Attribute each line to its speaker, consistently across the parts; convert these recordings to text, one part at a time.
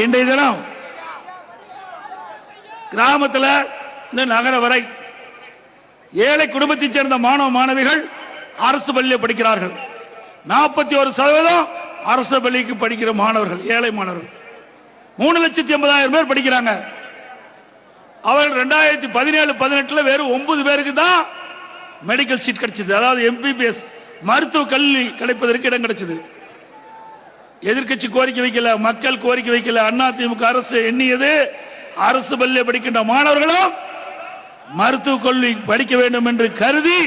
Speaker 1: இன்றைய தினம் கிராமத்தில் இந்த நகர வரை ஏழை குடும்பத்தைச் சேர்ந்த மாணவ மாணவிகள் அரசு பள்ளியில் படிக்கிறார்கள். 41% அரசு பள்ளிக்கு படிக்கிற மாணவர்கள், ஏழை மாணவர்கள் 3,80,000 பேர் படிக்கிறாங்க. அவர்கள் 2017-18 வெறும் 9 பேருக்கு தான் மெடிக்கல் சீட் கிடைச்சது. அதாவது MBBS மருத்துவ கல்வி கிடைப்பதற்கு இடம் கிடைச்சது. எதிர்கட்சி கோரிக்கை வைக்கல, மக்கள் கோரிக்கை வைக்கல. அதிமுக அரசு எண்ணியது அரசு பள்ளியில் படிக்கின்ற மாணவர்களும் மருத்துவ கல்வி படிக்க வேண்டும் என்று கருதி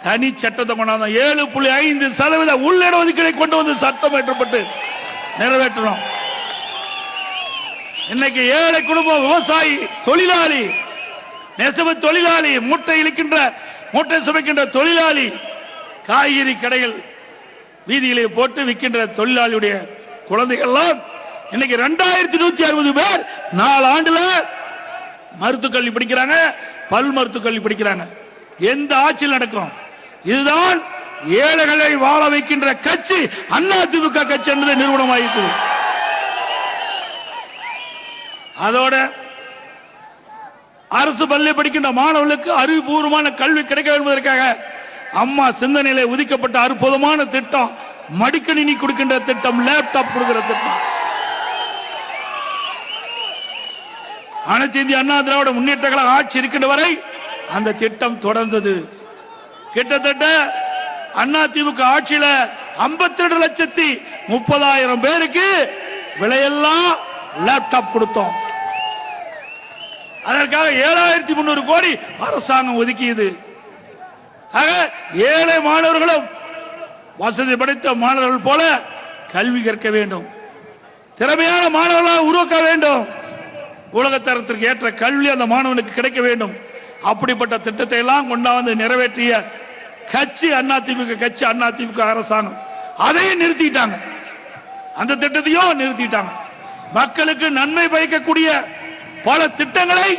Speaker 1: தனி சட்டத்தை கொண்டாந்து 7.5% உள்ளிட ஒதுக்கீடை கொண்டு வந்து சட்டம் ஏற்றப்பட்டு நிறைவேற்றணும். இன்னைக்கு ஏழை குடும்பம், விவசாயி, தொழிலாளி, நெசவு தொழிலாளி, மூட்டை இழுக்கின்ற மூட்டை சுமைக்கின்ற தொழிலாளி, காய்கறி கடைகள் வீதியிலே போட்டு விற்கின்ற தொழிலாளியுடைய குழந்தைகள்லாம் இன்னைக்கு 2160 பேர் 4 ஆண்டுல மருத்துவ கல்வி படிக்கிறாங்க, பல் மருத்துவ கல்வி படிக்கிறாங்க. எந்த ஆட்சியில் நடக்கும்? இதுதான் ஏழைகளை வாழ வைக்கின்ற கட்சி அதிமுக கட்சி என்பது நிறுவனமாயிருக்கு. அதோட அரசு பள்ளி படிக்கின்ற மாணவர்களுக்கு அறிவுபூர்வமான கல்வி கிடைக்க என்பதற்காக அம்மா சிந்தனையிலே ஒதுக்கப்பட்ட அற்புதமான திட்டம் மடிக்கணினி கொடுக்கின்ற திட்டம், லேப்டாப் கொடுக்கிற திட்டம். அனைத்து இந்திய அண்ணா திராவிட முன்னேற்ற கழக ஆட்சி இருக்கின்ற வரை அந்த திட்டம் தொடர்ந்தது. கிட்டத்தட்ட அதிமுக ஆட்சியில 52,30,000 பேருக்கு விலையெல்லாம் லேப்டாப் கொடுத்தோம். அதற்காக 7,300 கோடி அரசாங்கம் ஒதுக்கியது. ஆக ஏழை மாணவர்களும் வசதி படைத்த மாணவர்கள் போல கல்வி கற்க வேண்டும், திறமையான மாணவர்களாக உருவாக்க வேண்டும், உலகத்தரத்திற்கு ஏற்ற கல்வி அந்த மாணவனுக்கு கிடைக்க வேண்டும். அப்படிப்பட்ட திட்டத்தை எல்லாம் கொண்டாந்து நிறைவேற்றிய கட்சி அதிமுக கட்சி, அதிமுக அரசாங்கம். அதையும் நிறுத்திட்டாங்க, அந்த திட்டத்தையும் நிறுத்திட்டாங்க. மக்களுக்கு நன்மை பயக்கக்கூடிய பல திட்டங்களை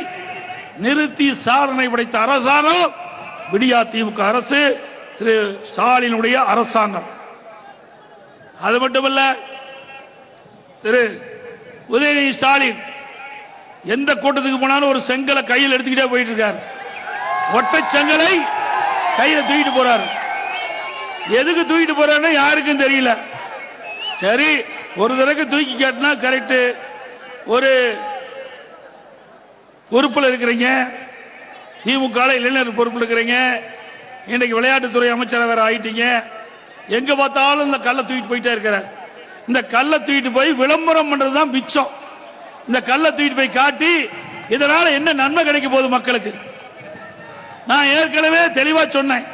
Speaker 1: நிறுத்தி சாதனை படைத்த அரசாங்கம் விடியா திமுக அரசு, திரு ஸ்டாலினுடைய அரசாங்கம். அது மட்டுமல்ல, திரு உதயநிதி ஸ்டாலின் எந்த கூட்டத்துக்கு போனாலும் ஒரு செங்கலை கையில் எடுத்துக்கிட்டே போயிட்டு இருக்கார். ஒற்றை செங்கலை கையில் தூக்கிட்டு போறாரு. எதுக்கு தூக்கிட்டு போறாருன்னு யாருக்கும் தெரியல. சரி, ஒரு தடவை தூக்கி காட்டினா கரெக்ட். ஒரு பொறுப்பில் இருக்கிறீங்க, திமுக இளைஞர் பொறுப்பில் இருக்கிறீங்க, இன்னைக்கு விளையாட்டுத்துறை அமைச்சர் வேற ஆயிட்டீங்க. எங்க பார்த்தாலும் இந்த கல்லை தூக்கிட்டு போயிட்டே இருக்கிறார். இந்த கல்லை தூக்கிட்டு போய் விளம்பரம் பண்றதுதான் மிச்சம். இந்த கல்லை தூக்கிட்டு போய் காட்டி இதனால என்ன நன்மை கிடைக்க போகுது மக்களுக்கு? நான் ஏற்கனவே தெளிவா சொன்னேன்.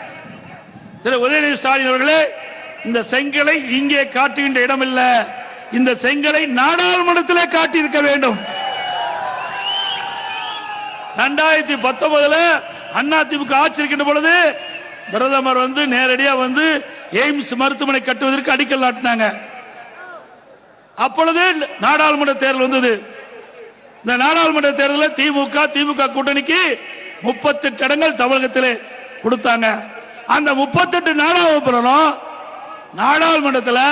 Speaker 1: திரு உதயநிதி ஸ்டாலின் அவர்களே, இந்த செங்கலை இங்கே காட்டுகின்ற இடம் இல்ல, இந்த செங்கலை நாடாளுமன்றத்திலே காட்டி இருக்க வேண்டும். 2019 அதிமுக ஆட்சி இருக்கின்ற பொழுது பிரதமர் வந்து நேரடியா வந்து எய்ம்ஸ் மருத்துவமனை கட்டுவதற்கு அடிக்கல் நாட்டினாங்க. அப்பொழுது நாடாளுமன்ற தேர்தல் வந்தது. இந்த நாடாளுமன்ற தேர்தலில் திமுக கூட்டணிக்கு 38 இடங்கள் தமிழகத்தில் கொடுத்தாங்க. அந்த 38 நாடாளுமன்றம் நாடாளுமன்றத்தில்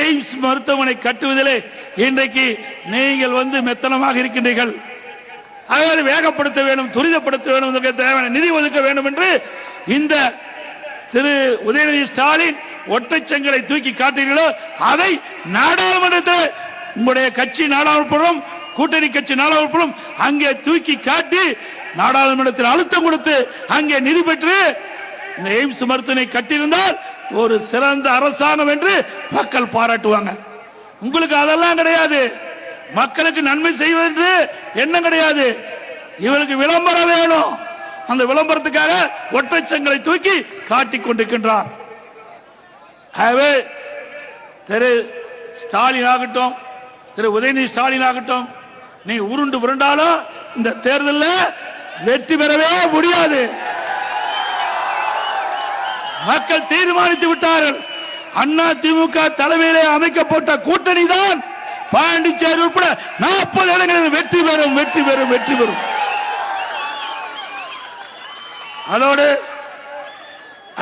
Speaker 1: எய்ம்ஸ் மருத்துவமனை கட்டுவதிலே இன்றைக்கு நீங்கள் வந்து மெத்தனமாக இருக்கின்றீர்கள். அதாவது வேகப்படுத்த வேண்டும், துரிதப்படுத்த வேண்டும், தேவையான நிதி ஒதுக்க வேண்டும் என்று இந்த திரு உதயநிதி ஸ்டாலின் ஒற்றை செங்கலை தூக்கி காட்டீர்களோ அதை நாடாளுமன்றத்தில் உங்களுடைய கட்சி நாடாளுமன்றம், கூட்டணி கட்சி நாடாளுமன்றம் அங்கே தூக்கி காட்டி நாடாளுமன்றத்தில் அழுத்தம் கொடுத்து அங்கே நிதி பெற்று இந்த எய்ம்ஸ் மருத்துவமனை கட்டியிருந்தால் ஒரு சிறந்த அரசாங்கம் என்று மக்கள் பாராட்டுவாங்க. உங்களுக்கு அதெல்லாம் கிடையாது. மக்களுக்கு நன்மை செய்வது எண்ணம் கிடையாது. இவருக்கு விளம்பரம் வேணும். அந்த விளம்பரத்துக்காக ஒற்றை செங்கலை தூக்கி காட்டிக் கொண்டிருக்கின்றார். ஆகவே திரு ஸ்டாலின் ஆகட்டும், திரு உதயநிதி ஸ்டாலின் ஆகட்டும், நீ உருண்டு புரண்டாலும் இந்த தேர்தலில் வெற்றி பெறவே முடியாது. மக்கள் தீர்மானித்து விட்டார்கள். அதிமுக தலைமையிலே அமைக்கப்பட்ட கூட்டணி தான் பாண்டிச்சேரி உட்பட 40 இடங்களில் வெற்றி பெறும். அதோடு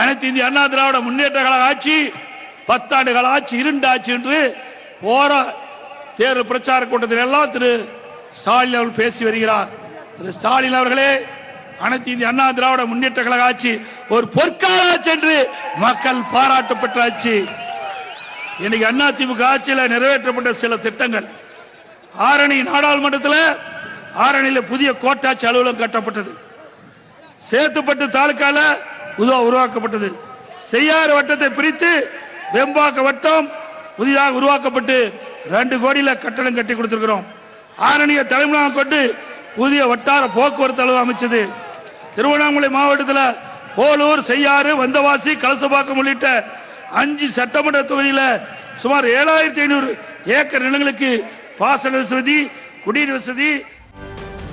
Speaker 1: அனைத்து இந்திய அண்ணா திராவிட முன்னேற்ற கழக ஆட்சி 10 ஆண்டுகள் ஆட்சி, இருண்ட ஆட்சி என்று போற தேர்தல் பிரச்சார கூட்டத்தில் எல்லாம் திரு ஸ்டாலின் அவர்கள் பேசி வருகிறார். திரு ஸ்டாலின் அவர்களே, அனைத்து இந்திய அண்ணா திராவிட முன்னேற்ற கழக ஆட்சி ஒரு பொற்கால ஆட்சி என்று மக்கள் பாராட்டப்பட்ட ஆட்சி. இன்னைக்கு அண்ணா திமுக ஆட்சியில் நிறைவேற்றப்பட்ட சில திட்டங்கள், ஆரணி நாடாளுமன்றத்தில் ஆரணியில் புதிய கோட்டாட்சி அலுவலகம் கட்டப்பட்டது. சேத்துப்பட்டு தாலுக்கால உருவாக்கப்பட்டது. செய்யாறு வட்டத்தை பிரித்து வெம்பாக்க வட்டம் புதிதாக உருவாக்கப்பட்டு 2 கோடியில் கட்டடம் கட்டி கொடுத்திருக்கிறோம். ஆரணியை தலைமையாக கொண்டு புதிய வட்டார போக்குவரத்து அலுவலகம் அமைச்சது. திருவண்ணாமலை மாவட்டத்தில் போலூர், செய்யாறு, வந்தவாசி, கலசபாக்கம் உள்ளிட்ட 5 சட்டமன்ற தொகுதியில் சுமார் 7500 ஏக்கர் நிலங்களுக்கு பாசன வசதி, குடிநீர் வசதி.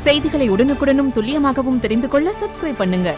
Speaker 2: செய்திகளை உடனுக்குடனும் துல்லியமாகவும் தெரிந்து கொள்ள சப்ஸ்கிரைப் பண்ணுங்க.